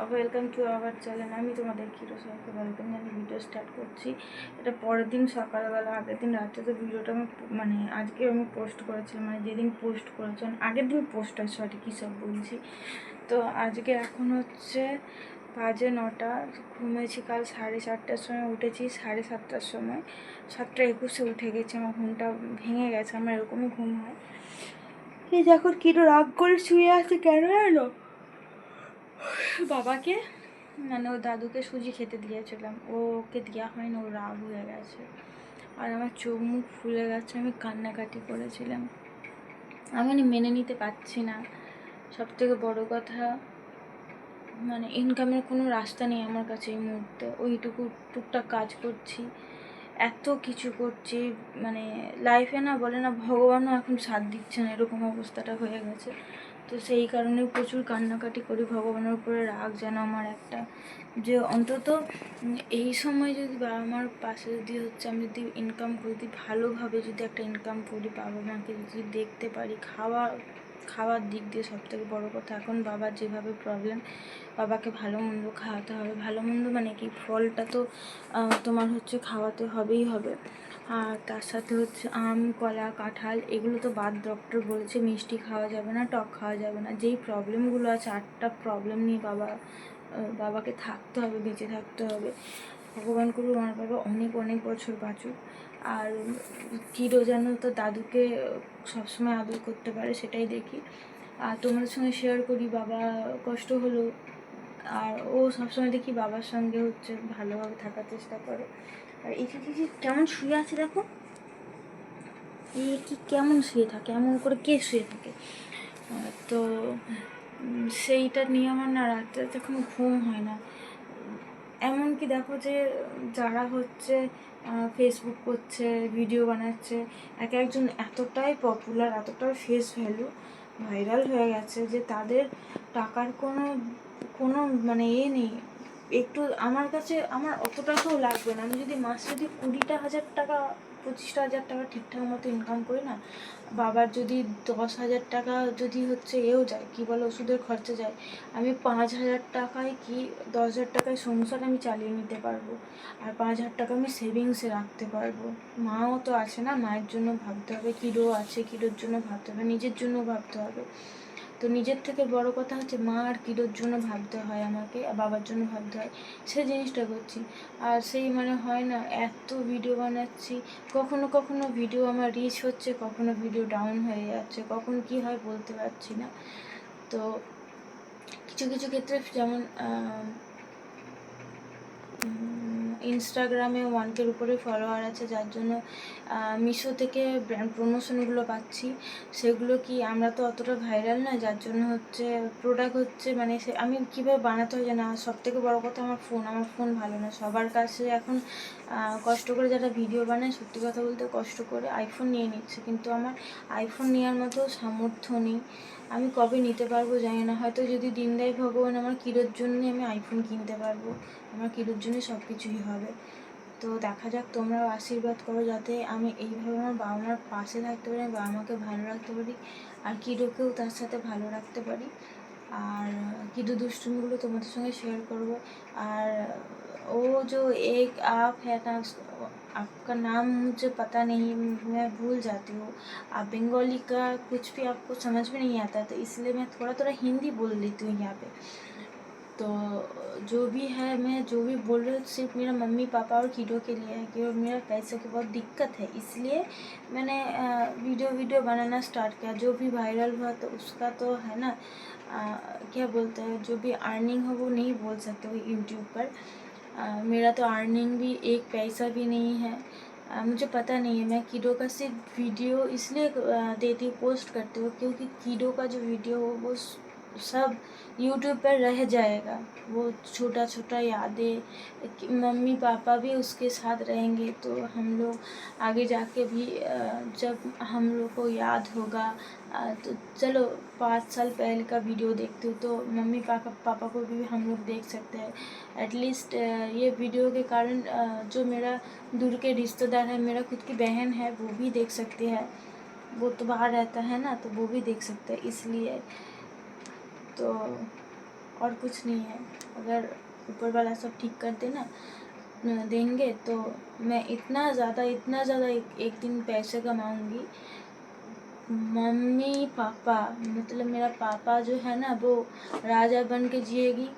Welcome to our channel. আমি তোমাদের কিরো সবাইকে ওয়েলকাম জানিয়ে ভিডিও স্টার্ট করছি। এটা পরের দিন সকালবেলা, আগের দিন রাত্রে তো ভিডিওটা আমি আজকে আমি পোস্ট করেছিলাম, যেদিন পোস্ট করেছিলাম আগের দিন পোস্ট হয়, সরি কী সব বলছি। তো আজকে এখন হচ্ছে বাজে 9টা, ঘুমিয়েছি কাল 4:30টার সময়, উঠেছি 7:30টার সময়, 7:21 উঠে গেছি। আমার ঘুমটা ভেঙে গেছে, আমার এরকমই ঘুম হয়। এই দেখো কিরো রাগ করে শুয়ে আছে কেন এলো বাবাকে, ওর দাদুকে সুজি খেতে দিয়েছিলাম, ওকে দেওয়া হয়নি, ও রাগ হয়ে গেছে। আর আমার চোখ মুখ ফুলে গেছে, আমি কান্নাকাটি করেছিলাম। আমি মেনে নিতে পারছি না। সবথেকে বড় কথা, ইনকামের কোনো রাস্তা নেই আমার কাছে এই মুহূর্তে। ওইটুকু টুকটাক কাজ করছি, এত কিছু করছি, লাইফে বলে না ভগবানও এখন সাথ দিচ্ছে না, এরকম অবস্থাটা হয়ে গেছে। তো সেই কারণে প্রচুর কান্নাকাটি করি, ভগবানের উপরে রাগ যেন আমার একটা, যে অন্তত এই সময় যদি বাবা মার পাশে যদি হচ্ছে আমি যদি ইনকাম করি, যদি ভালোভাবে যদি একটা ইনকাম করি, বাবা মাকে যদি দেখতে পারি, খাওয়ার দিক দিয়ে সবথেকে বড় কথা। এখন বাবার যেভাবে প্রবলেম, বাবাকে ভালো মন্দ খাওয়াতে হবে। ভালো মন্দ কি, ফলটা তো তোমার হচ্ছে খাওয়াতে হবেই হবে। আর তার সাথে হচ্ছে আম, কলা, কাঁঠাল, এগুলো তো বাদ, ডক্টর বলেছে মিষ্টি খাওয়া যাবে না, টক খাওয়া যাবে না। যেই প্রবলেমগুলো আছে, 8টা প্রবলেম নিয়ে বাবাকে থাকতে হবে, বেঁচে থাকতে হবে। ভগবান করুন আমার বাবা অনেক অনেক বছর বাঁচুক। আর কিরো যেন তো দাদুকে সবসময় আদর করতে পারে, সেটাই দেখি। আর তোমাদের সঙ্গে শেয়ার করি, বাবা কষ্ট হলো, আর ও সবসময় দেখি বাবার সঙ্গে হচ্ছে ভালোভাবে থাকার চেষ্টা করে। আর এই যে কেমন শুয়ে আছে দেখো, এই কি কেমন শুয়ে থাকে, এমন করে কে শুয়ে থাকে। তো সেইটা নিয়ে আমার না রাত্রে যখন ঘুম হয় না। এমনকি দেখো যে যারা হচ্ছে ফেসবুক করছে, ভিডিও বানাচ্ছে, এক একজন এতটাই পপুলার, এতটাই ফেস ভ্যালু, ভাইরাল হয়ে গেছে যে তাদের টাকার কোনো কোনো নেই। একটু আমার কাছে, আমার অত টাকাও লাগবে না। আমি যদি মাসে যদি 20,000 টাকা, 25,000 টাকা ঠিকঠাক মতো ইনকাম করি না, বাবার যদি 10,000 টাকা যদি হচ্ছে যায়, কী বলে, ওষুধের খরচা যায়, আমি 5,000 টাকায় কি 10,000 টাকায় সংসার আমি চালিয়ে নিতে পারবো। আর 5,000 টাকা আমি সেভিংসে রাখতে পারবো। মাও তো আছে না, মায়ের জন্য ভাবতে হবে, কিরো আছে, কিরোর জন্য ভাবতে হবে, নিজের জন্য ভাবতে হবে। তো নিজের থেকে বড় কথা হচ্ছে মা আর কিরোর জন্য ভাবতে হয় আমাকে, আর বাবার জন্য ভাবতে হয়, সেই জিনিসটা করছি। আর সেই হয় না, এত ভিডিও বানাচ্ছি, কখনো কখনো ভিডিও আমার রিচ হচ্ছে, কখনো ভিডিও ডাউন হয়ে যাচ্ছে, কখন কি হয় বলতে পারছি না। তো কিছু কিছু ক্ষেত্রে যেমন ইনস্টাগ্রামে 1K উপরে ফলোয়ার আছে, যার জন্য মিশো থেকে ব্র্যান্ড প্রমোশনগুলো পাচ্ছি। সেগুলো কি, আমরা তো অতটা ভাইরাল না, যার জন্য হচ্ছে প্রোডাক্ট হচ্ছে আমি কীভাবে বানাতে হয় জানা। সবথেকে বড় কথা, আমার ফোন ভালো না। সবার কাছে এখন কষ্ট করে যারা ভিডিও বানায়, সত্যি কথা বলতে কষ্ট করে আইফোন নিয়ে নিচ্ছে, কিন্তু আমার আইফোন নেওয়ার মতো সামর্থ্য নেই। আমি কবে নিতে পারবো জানি না, হয়তো যদি দিন দেয় ভগবান, আমার কিরোর জন্যই আমি আইফোন কিনতে পারবো, আমার কিরোর জন্যই সব কিছুই হবে। তো দেখা যাক, তোমরাও আশীর্বাদ করো যাতে আমি এইভাবে আমার বাবা মার পাশে থাকতে পারি, বাবা মাকে ভালো রাখতে পারি, আর কিরোকেও তার সাথে ভালো রাখতে পারি। আর কিরো দুষ্টুমিগুলো তোমাদের সঙ্গে শেয়ার করবো। আর वो जो एक आप है ना, आपका नाम मुझे पता नहीं, मैं भूल जाती हूँ। आप बंगाली का कुछ भी आपको समझ में नहीं आता, तो इसलिए मैं थोड़ा थोड़ा हिंदी बोल लेती हूँ यहाँ पे। तो जो भी है, मैं जो भी बोल रही हूँ सिर्फ मेरा मम्मी पापा और कीडो के लिए है, क्योंकि मेरा पैसे की बहुत दिक्कत है, इसलिए मैंने वीडियो बनाना स्टार्ट किया। जो भी वायरल हुआ तो उसका तो है ना, क्या बोलते हैं, जो भी अर्निंग हो वो नहीं बोल सकते वो यूट्यूब पर। मेरा तो अर्निंग भी एक पैसा भी नहीं है। मुझे पता नहीं है, मैं कीडो का सिर्फ वीडियो इसलिए देती हूँ, पोस्ट करती हूँ, क्योंकि कीडो का जो वीडियो हो वो सब यूट्यूब पर रह जाएगा। वो छोटा छोटा यादें, मम्मी पापा भी उसके साथ रहेंगे, तो हम लोग आगे जाके भी जब हम लोग को याद होगा, तो चलो 5 साल पहले का वीडियो देखती हूँ तो मम्मी पापा को भी हम लोग देख सकते हैं। एटलीस्ट ये वीडियो के कारण जो मेरा दूर के रिश्तेदार है, मेरा खुद की बहन है, वो भी देख सकती है। वो तो बाहर रहता है ना, तो वो भी देख सकते हैं, इसलिए। तो और कुछ नहीं है। अगर ऊपर वाला सब ठीक कर देंगे तो मैं इतना ज़्यादा एक दिन पैसे कमाऊँगी। मम्मी पापा मतलब मेरा पापा जो है ना वो राजा बन के जिएगी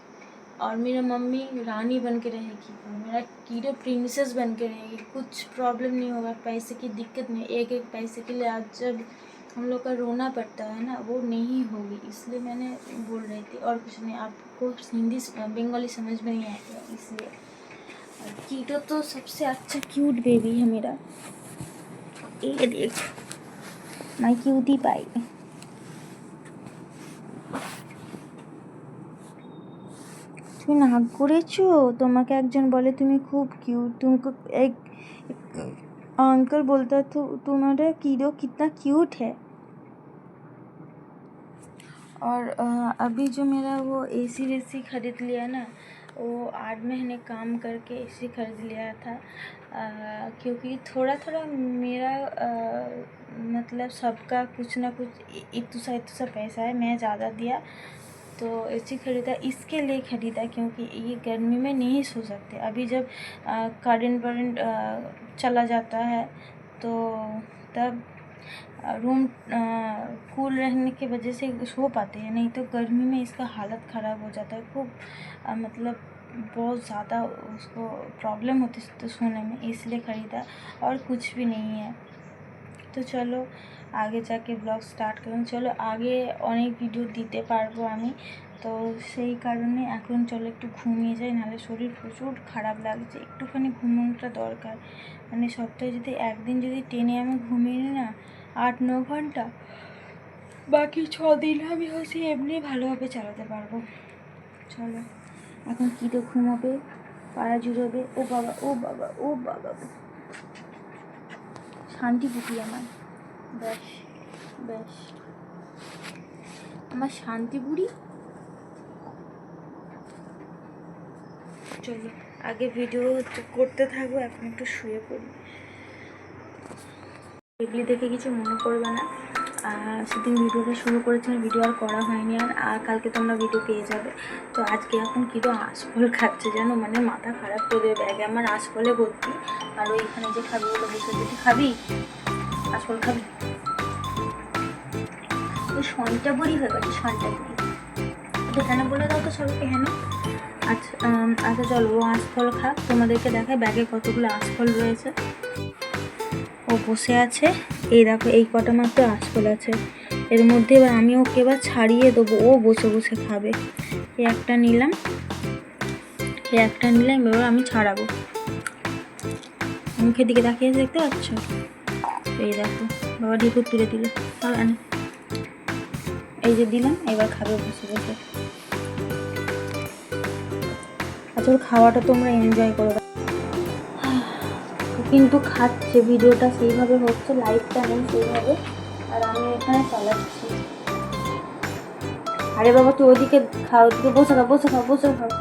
और मेरा मम्मी रानी बन के रहेगी और मेरा कीड़े प्रिंसेस बन के रहेगी। कुछ प्रॉब्लम नहीं होगा, पैसे की दिक्कत नहीं। एक एक पैसे के लिए आज जब हम लोग का रोना पड़ता है ना, वो नहीं होगी। इसलिए मैंने बोल रही थी, और कुछ नहीं। आपको हिंदी बंगाली समझ में नहीं आएगा इसलिए। और कीटो तो सबसे अच्छा क्यूट बेबी है मेरा। ये देख माई क्यूटी पाई। তুমি নাক করেছো? তোমাকে একজন বলে তুমি খুব কিউट, तुमको एक अंकल बोलता तो तुम्हारा कीड़ो कितना क्यूट है। और अभी जो मेरा वो एसी वेसी खरीद लिया ना, वो 8 महीने काम करके एसी खरीद लिया था। क्योंकि थोड़ा थोड़ा मेरा मतलब सबका कुछ ना कुछ इतुसा पैसा है, मैं ज़्यादा दिया तो एसी खरीदा। इसके लिए ख़रीदा क्योंकि ये गर्मी में नहीं सो सकते। अभी जब करंट चला जाता है तो तब रूम कूल रहने की वजह से सो पाते हैं, नहीं तो गर्मी में इसका हालत ख़राब हो जाता है। खूब मतलब बहुत ज़्यादा उसको प्रॉब्लम होती है तो सोने में, इसलिए ख़रीदा और कुछ भी नहीं है। तो चलो आगे जाके ब्लॉग स्टार्ट করুন। চলো আগে অনেক ভিডিও দিতে পারবো আমি, তো সেই কারণে এখন চলো একটু ঘুমিয়ে যাই, নাহলে শরীর প্রচুর খারাপ লাগছে। একটুখানি ঘুমানোটা দরকার। মানে সপ্তাহে যদি একদিন যদি টেনে আমি ঘুমিয়ে নিই না 8-9 ঘন্টা, বাকি 6 দিন আমি হচ্ছে এমনি ভালোভাবে চালাতে পারবো। চলো এখন কীটো ঘুমাবে, পাড়া জুড়োবে। ও বাবা ও বাবা ও বাবা, শান্তি পুটি আমার। ব্যাস ব্যাস আমার শান্তি বুড়ি। চলো আগে ভিডিও করতে থাকবো, এখন একটু শুয়ে পড়ি। এগুলি দেখে কিছু মনে করবে না, সেদিন ভিডিওটা শুরু করেছিলাম, ভিডিও আর করা হয়নি। আর কালকে তোমরা ভিডিও পেয়ে যাবে। তো আজকে এখন কিটো আঁশফল খাচ্ছে জানো, মানে মাথা খারাপ করে দেবে। ব্যাগে আমার আঁশফলে ভর্তি। আর ওইখানে যে খাবি ওগুলো বসে যদি খাবি, আঁশফল খাবি, ওই সনটা বড়ি হয়ে গেছে, সনটা বড়ি। এখানে বলে দাও তো সবাইকে। হ্যাঁ আচ্ছা আচ্ছা চলো ও আঁশফল খাক, তোমাদেরকে দেখায় ব্যাগে কতগুলো আঁশফল রয়েছে। ও বসে আছে, এই দেখো এই কটা মাত্র আঁশফল আছে এর মধ্যে। এবার আমি ওকে এবার ছাড়িয়ে দেবো, ও বসে বসে খাবে। এই একটা নিলাম, এবার আমি ছাড়াবো। মুখের দিকে তাকিয়ে দেখতে পাচ্ছ? এই দেখো বাবা ঢেকুর তুলে দিল। এই যে দিলাম, এবার খাবে বসে বসে। আচ্ছা ওর খাওয়াটা তোমরা এনজয় করো। কিন্তু খাচ্ছে, ভিডিওটা সেইভাবে হচ্ছে, লাইভটা নেই সেইভাবে, আর আমি এখানে চালাচ্ছি। আরে বাবা তুই ওদিকে খাও, ওদিকে বসে খাও, বসে খাও, বসে খাও।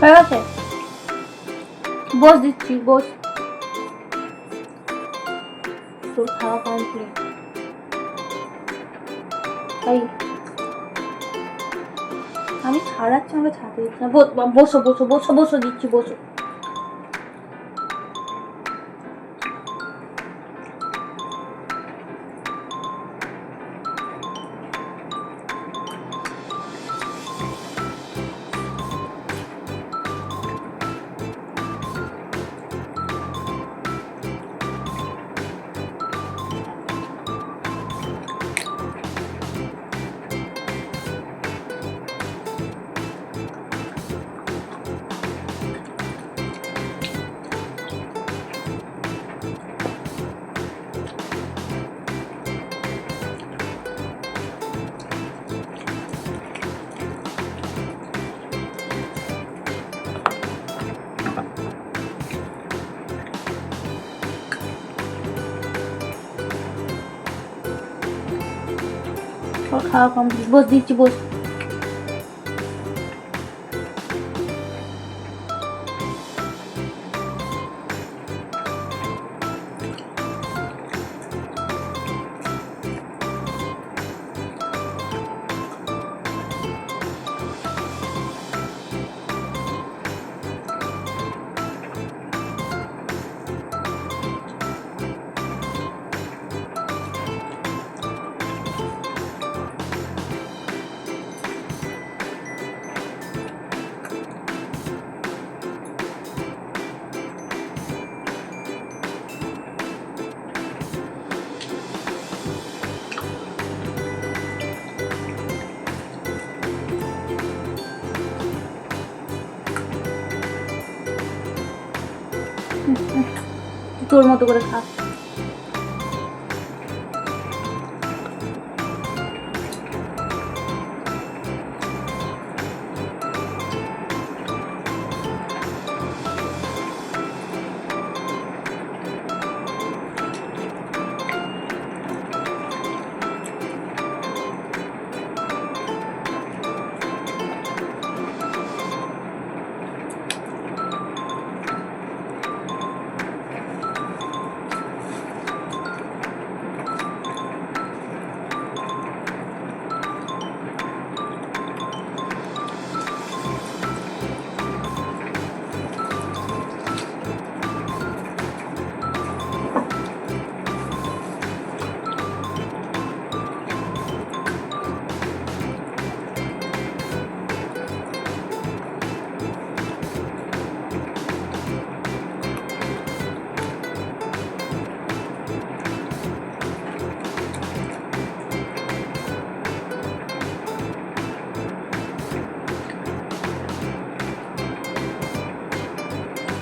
হয়ে গেছে, বস দিচ্ছি, বস। তোর খাওয়া কমপ্লিট। তাই আমি ছাড়াচ্ছি, আমাকে ছাড়তে দিচ্ছি না। বসো বসো বসো বসো দিচ্ছি, বসো। ওর খাওয়া কমপ্লিট, বস দিচ্ছি, বস। তোর মতো করে খা।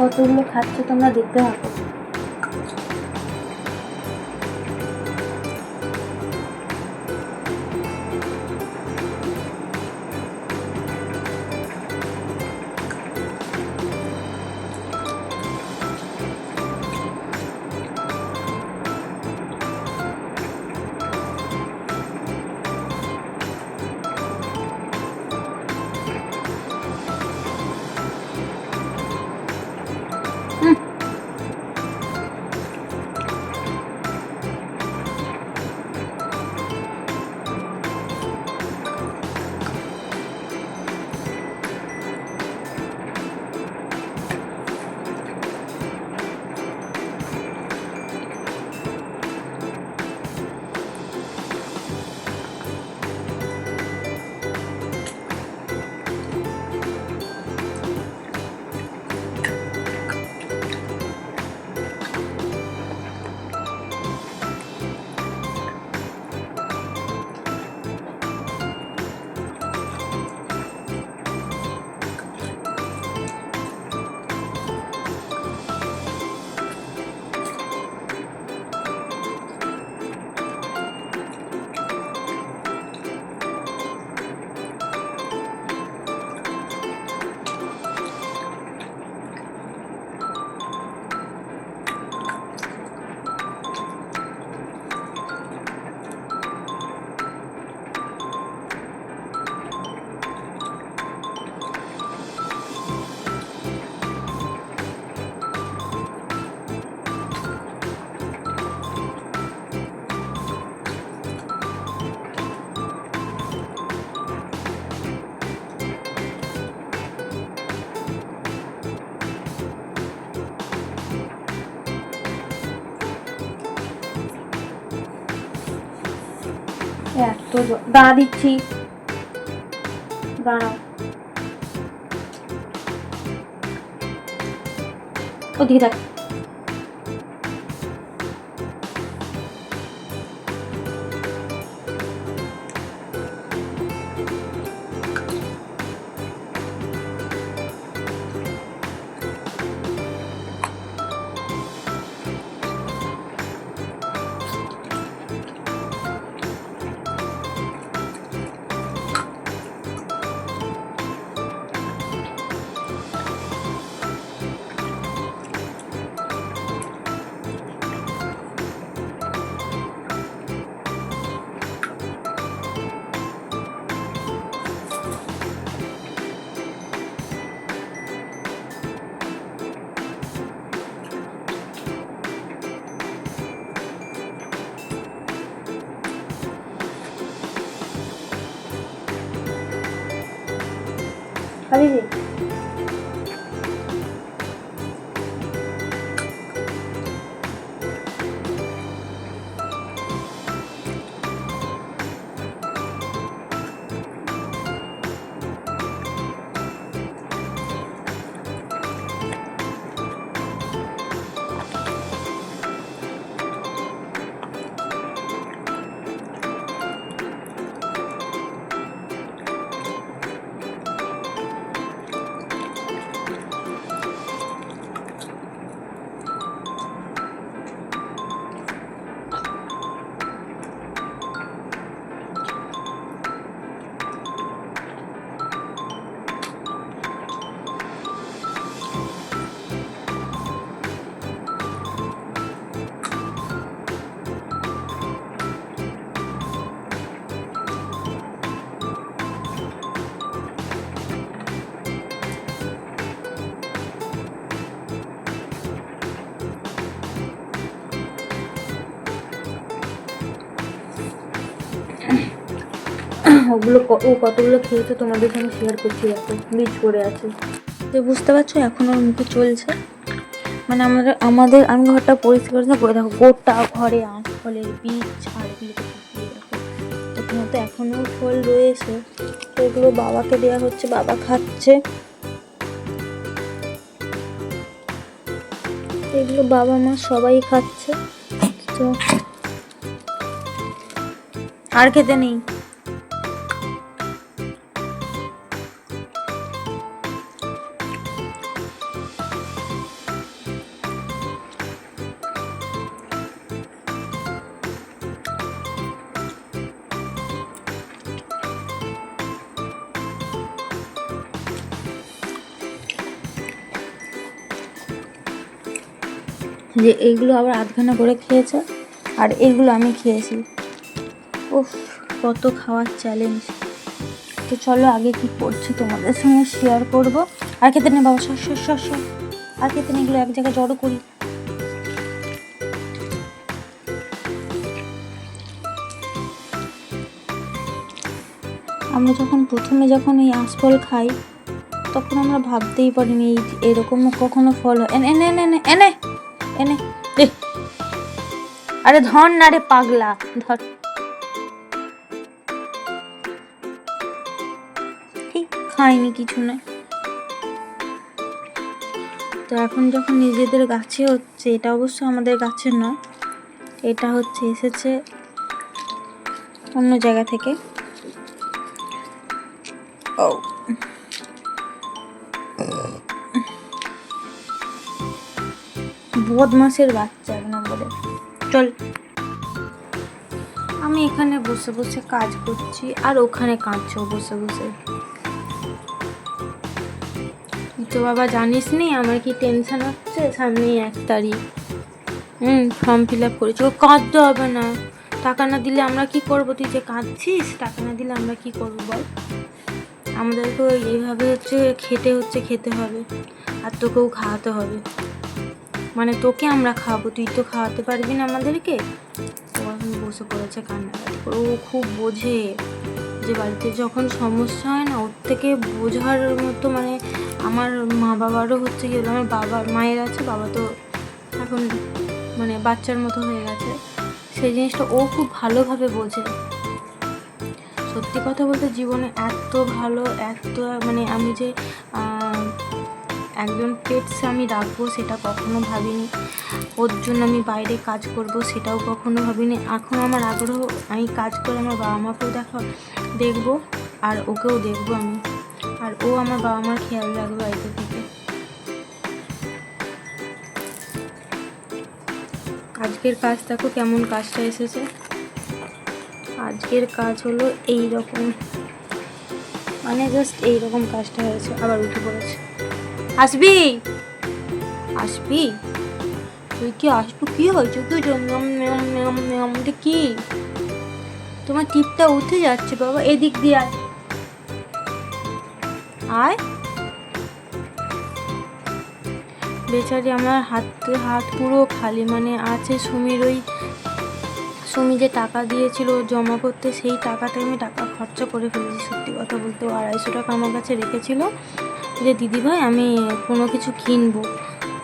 কতগুলো খাচ্ছে তোমরা দেখতে থাকো। এত দাঁড়া দিচ্ছি, দাঁড়াও, ওদিকে দেখ। পালিয়ে রে। ও কতগুলো খেয়েছে তোমাদের সঙ্গে শেয়ার করছি। দেখো বীজ পড়ে আছে, তো বুঝতে পারছো এখন ওর মুখে চলছে। মানে আমাদের আমি ঘরটা পরিষ্কার করে দেখো, গোটা ঘরে ফলের বীজ ছাড়গুলো দেখো। এখানে তো এখনো ফল রয়েছে, তো এগুলো বাবাকে দেওয়া হচ্ছে, বাবা খাচ্ছে। এগুলো বাবা মা সবাই খাচ্ছে, তো আর খেতে নেই। যে এইগুলো আবার আধখানা করে খেয়েছে, আর এইগুলো আমি খেয়েছি। উফ, কত খাওয়ার চ্যালেঞ্জ। তো চলো আগে কি করছি তোমাদের সঙ্গে শেয়ার করব। আর খেতে নেই বাবা, সর। আর খেতে নেই, এগুলো এক জায়গায় জড়ো করি। আমরা প্রথমে যখন এই আঁশফল খাই, তখন আমরা ভাবতেই পারিনি এরকমও কখনো ফল হয়। এনে দে। আরে ধর না রে পাগলা, ধর। ঠিক খাইনি কিছু না। তো এখন যখন নিজেদের গাছে হচ্ছে, এটা অবশ্য আমাদের গাছের নয়, এটা হচ্ছে এসেছে অন্য জায়গা থেকে। বদমাসের বাচ্চা এক নম্বরে। চল, আমি এখানে বসে বসে কাজ করছি, আর ওখানে কাঁদছো বসে বসে। তো বাবা জানিস নি আমার কি টেনশন হচ্ছে, সামনেই 1 তারিখ। ফর্ম ফিল আপ করেছি। ও কাঁদতে হবে না, টাকা না দিলে আমরা কি করবো? তুই যে কাঁদছিস, টাকা না দিলে আমরা কি করবো বল? আমাদেরকে এইভাবে খেতে হবে, আর তোকেও খাওয়াতে হবে। মানে তোকে আমরা খাওয়াবো, তুই তো খাওয়াতে পারবি না আমাদেরকে। ও এখন বসে পড়েছে কান্নাকাটি করে। ও খুব বোঝে যে বাড়িতে যখন সমস্যা হয় না, ওর থেকে বোঝার মতো মানে আমার মা বাবারও হচ্ছে কি, আমার মায়ের আছে, বাবা তো এখন মানে বাচ্চার মতো হয়ে গেছে। সেই জিনিসটা ও খুব ভালোভাবে বোঝে। সত্যি কথা বলতে জীবনে এত ভালো, এত মানে আমি যে একজন পেটস আমি রাখবো সেটা কখনো ভাবিনি। ওর জন্য আমি বাইরে কাজ করব সেটাও কখনো ভাবিনি। এখন আমার আগ্রহ, আমি কাজ করে আমার বাবা মাকেও দেখবো, আর ওকেও দেখবো আমি, আর ও আমার বাবা মার খেয়াল রাখবে বাড়িতে থেকে। আজকের কাজ দেখো কেমন কাজটা এসেছে। আজকের কাজ হলো এই রকম, মানে জাস্ট এইরকম কাজটা হয়েছে। আবার উঠে পড়েছে। আসবি তুই কি আসবো? কি হয়েছে? কি তোমার টিপটা উঠে যাচ্ছে বাবা, এদিক দিয়ে আয়। বেচারি আমার হাত পুরো খালি, মানে আছে সুমির ওই সুমি যে টাকা দিয়েছিল জমা করতে, সেই টাকাতে আমি টাকা খরচা করে ফেলেছি। সত্যি কথা বলতে, ও 250 টাকা আমার কাছে রেখেছিল যে দিদিভাই আমি কোনো কিছু কিনবো।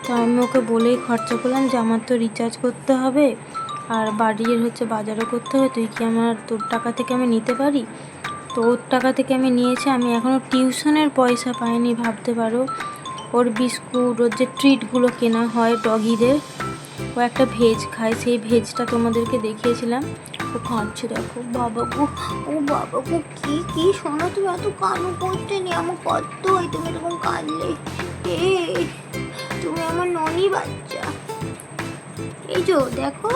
তো আমি ওকে বলেই খরচা করলাম যে আমার তো রিচার্জ করতে হবে আর বাড়ির বাজারও করতে হবে, তুই কি তোর টাকা থেকে আমি নিতে পারি? তো ওর টাকা থেকে আমি নিয়েছি। আমি এখনও টিউশনের পয়সা পাইনি, ভাবতে পারো। ওর বিস্কুট, ওর যে ট্রিটগুলো কেনা হয় ডগিদের, ও একটা ভেজ খায়, সেই ভেজটা তোমাদেরকে দেখিয়েছিলাম। ও কাঁদছে দেখো, বাবা গো, ও বাবা গো, কি শোনো, তুমি এত কান্না করতে নি, আমার কত হয় তুমি এরকম কাঁদলে। তুমি আমার ননি বাচ্চা। এই যে দেখো,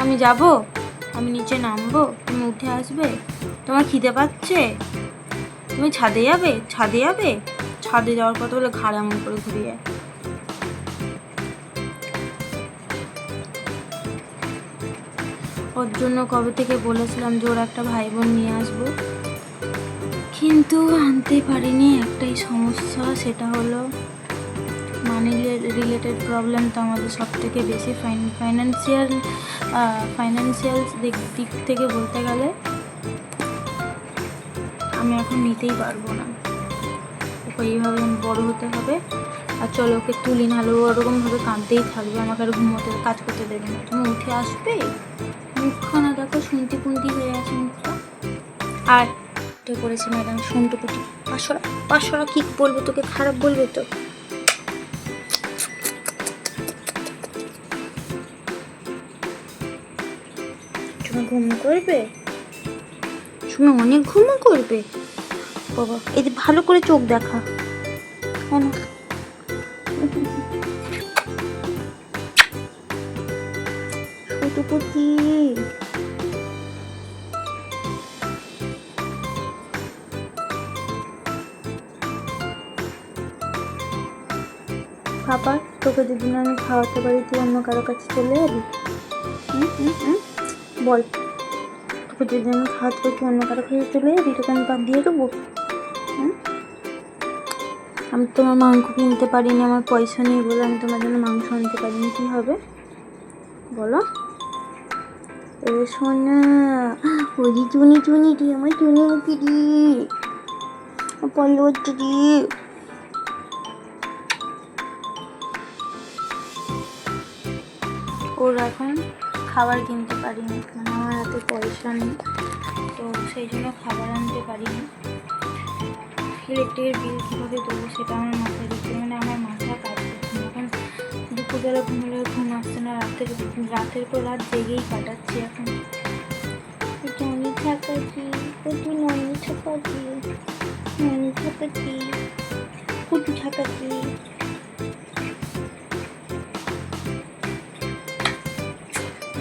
আমি যাব, আমি নিচে নামবো, তুমি উঠে আসবে। তোমার খিদে পাচ্ছে, তুমি ছাদে যাবে, ছাদে যাওয়ার কথা বলে ঘাড় এমন করে ঘুরে যায়। ওর জন্য কবে থেকে বলেছিলাম যে ওর একটা ভাই বোন নিয়ে আসবো, কিন্তু আনতে পারিনি। একটাই সমস্যা, সেটা হলো মানি রিলেটেড প্রবলেম। তো আমাদের সব থেকে বেশি ফাইন্যান্সিয়াল দিক থেকে বলতে গেলে আমি এখন নিতেই পারবো না। ওকে এইভাবে বড় হতে হবে। আর চলো ওকে তুলি, নাহলে ওরকমভাবে কাঁদতেই থাকবে, আমাকে আর ঘুমোতে কাজ করতে দেবে না। তুমি উঠে আসবে, মুখখানা দেখো শুনতি কুন্তি হয়ে আছে মুখটা। আর উঠে পড়েছে ম্যাডাম সন্টুকুটি। পাঁচশোরা কি বলবো তোকে, খারাপ বলবে তো? তুমি ঘুম করবে, তুমি অনেক ঘুমও করবে বাবা। এই যে ভালো করে চোখ দেখা, সন্টুকুটি। বাবা, তোকে যদি না আমি খাওয়াতে পারি, তুই অন্য কারো কাছে চলে যাবি? বল, তোকে যদি আমি খাওয়াতে পারি, তুই অন্য কারো কাছে চলে যাবি? তোকে আমি বাদ দিয়ে দেবো? আমি তোমার মাংস কিনতে পারিনি, আমার পয়সা নেই বলে আমি তোমার জন্য মাংস আনতে পারিনি। কী হবে বলো? এ সোনা, ওই চুনি দি, আমার চুনি মুখি দি, পল্লব দি। ওরা এখন খাবার কিনতে পারিনি, মানে আমার হাতে পয়সা নেই, তো সেই জন্য খাবার আনতে পারিনি। ইলেকট্রিকের বিল কীভাবে দেবো সেটা আমার মাথায় দিচ্ছে, মানে আমার মাথা কাজ করছে না। এখন দুপুরবেলা ঘুমলে ঘুম আসছে না, রাতের পর রাত জেগেই কাটাচ্ছি এখন। ননি থাকাছি, কুটু ননি থাকাছি, ননি থাকাছি, কুটু থাকাছি।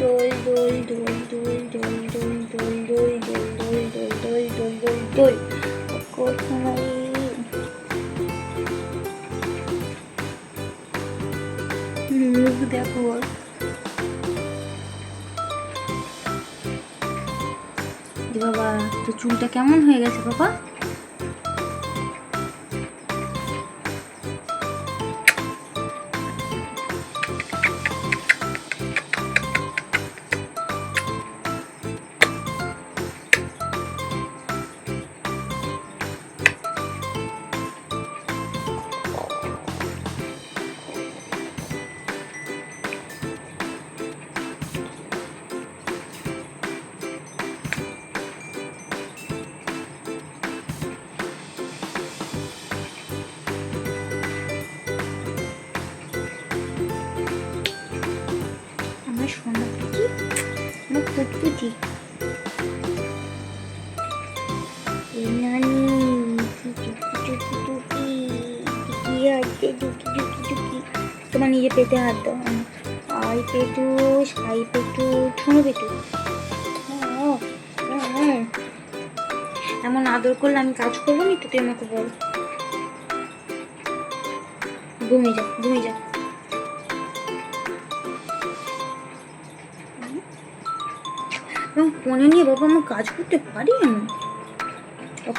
দোল দোল দোল দোল দোল দোল দোল দোল দোল দোল দোল দোল দোল দোল দোল। কোথায় মুখ দেখো, বাবা তো চুলটা কেমন হয়ে গেছে বাবা? কুটকুটি নানি তোমার নিজে পেটে হাত দাও। আই পেটুস, হাই পেটুস, শোনো পেটু, এমন আদর করলে আমি কাজ করবো নি তো? তুই আমাকে বল। ঘুমিয়ে যা, ঘুমিয়ে যা। ফোনে নিয়ে বাবা আমার কাজ করতে পারি আমি?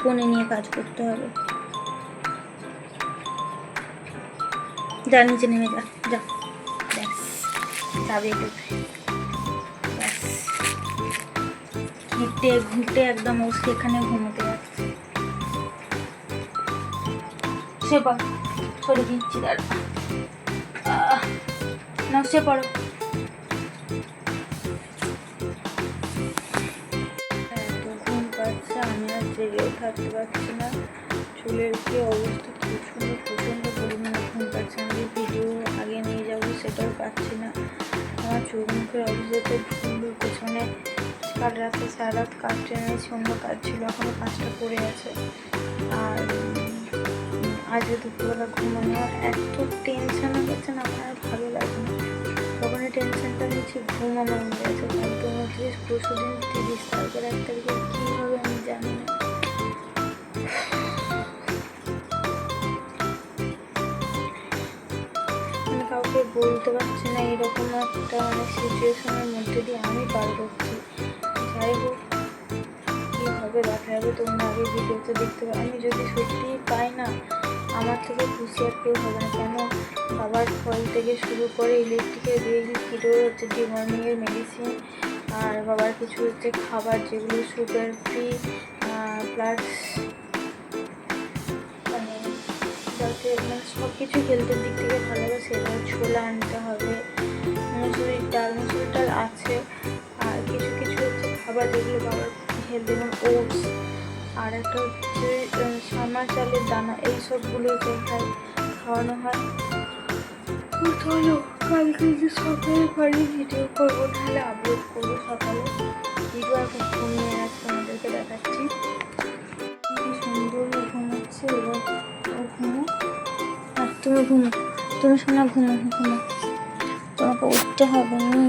ফোনে নিয়ে কাজ করতে হবে। যা নিচে নেমে যা, যা ব্যাস যাবে একটু। হেঁটে ঘুঁটে একদম ও সেখানে ঘুমোতে যাচ্ছে। সে পড়, সরে দিচ্ছি দাঁড়া। না সে পড়ো। এত ঘুম পাচ্ছে, আমি আর জেগেও থাকতে পারছি না। চুলের কি অবস্থা, প্রচণ্ড পরিমাণে ঘুম পাচ্ছে। আমি ভিডিও আগে নিয়ে যাবো সেটাও পাচ্ছি না। আমার চোখ মুখের অবস্থা তো সুন্দর পেছনে। কাল রাতে সারা রাত কাজ টেনেছি, অন্য কাজ ছিল, এখনও কাজটা পড়ে আছে। আর আজকে দুপুরবেলা ঘুমানো এত টেনশন হয়ে গেছে না, আমার আর ভালো লাগে না। তখন টেনশনটা নিচ্ছি, ঘুম আমার হয়ে গেছে। কালকে 29, পরশুদিন 30, তারপরে 1 তারিখে কী হবে আমি জানি না। আমি কাউকে বলতে পারছি না, এরকম একটা সিচুয়েশনের মধ্যে দিয়ে আমি পার করছি। যাই হোক, কী হবে দেখা যাবে, তোমরা আগে ভিডিওতে দেখতে পাবে। আমি যদি সত্যিই পাই না, আমার থেকে খুশি আর কেউ হবে না। কেন, বাবার ফল থেকে শুরু করে ইলেকট্রিকের বিল, কিটোর হচ্ছে ডিমর্নিংয়ের মেডিসিন, আর বাবার কিছু হচ্ছে খাবার যেগুলো সুগার ফ্রি, প্লাস যাতে সব কিছু হেলথের দিক থেকে ভালো হবে। সেটা ছোলা আনতে হবে, মুসুরির ডাল আছে, আর কিছু কিছু হচ্ছে খাবার যেগুলো বাবার হেলথ, যেমন ওটস, আর একটা হচ্ছে সামার চালের দানা, এইসবগুলো খাওয়ানো হয়। চলো কালকে যে সকালে বাড়ি ভিডিও করবো, তাহলে আপলোড করবো সকালে। ভিডিও এখন ঘুমিয়ে আছে, তোমাদেরকে দেখাচ্ছি কি সুন্দর ঘুমাচ্ছে। এবার ঘুমো, আর তুমি ঘুমো, তুমি শোনা ঘুমো, তোমাকে উঠতে হবে না।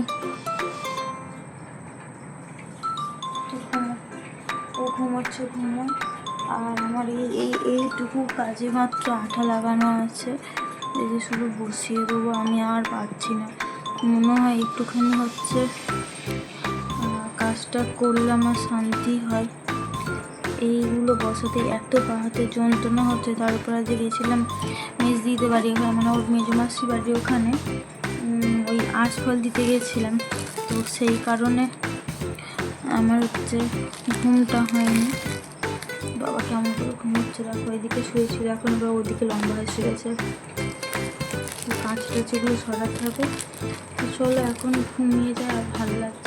ও ঘুমোচ্ছে, ঘুমো। আর আমার এইটুকু কাজে মাত্র আঠা লাগানো আছে, এই যে শুধু বসিয়ে দেবো। আমি আর পারছি না, মনে হয় একটুখানি হচ্ছে কাজটা করলে আমার শান্তি হয়। এইগুলো বসাতে এত পা হাতে যন্ত্রণা হচ্ছে। তারপর আজকে গেছিলাম মেজদিতে বাড়ি, মানে ওর মেজমাসি বাড়ি, ওখানে ওই আঁশফল দিতে গেছিলাম। তো সেই কারণে আমার হচ্ছে ঘুমটা হয়নি। বাবা কেমন করে ঘুমোচ্ছে দেখো, এদিকে শুয়েছিল, এখন বা ওদিকে লম্বা হয়ে শুয়েছে। কাঁচ টাচ এগুলো সরাতে হবে। তো চলো এখন ঘুমিয়ে যায়, আর ভালো লাগে।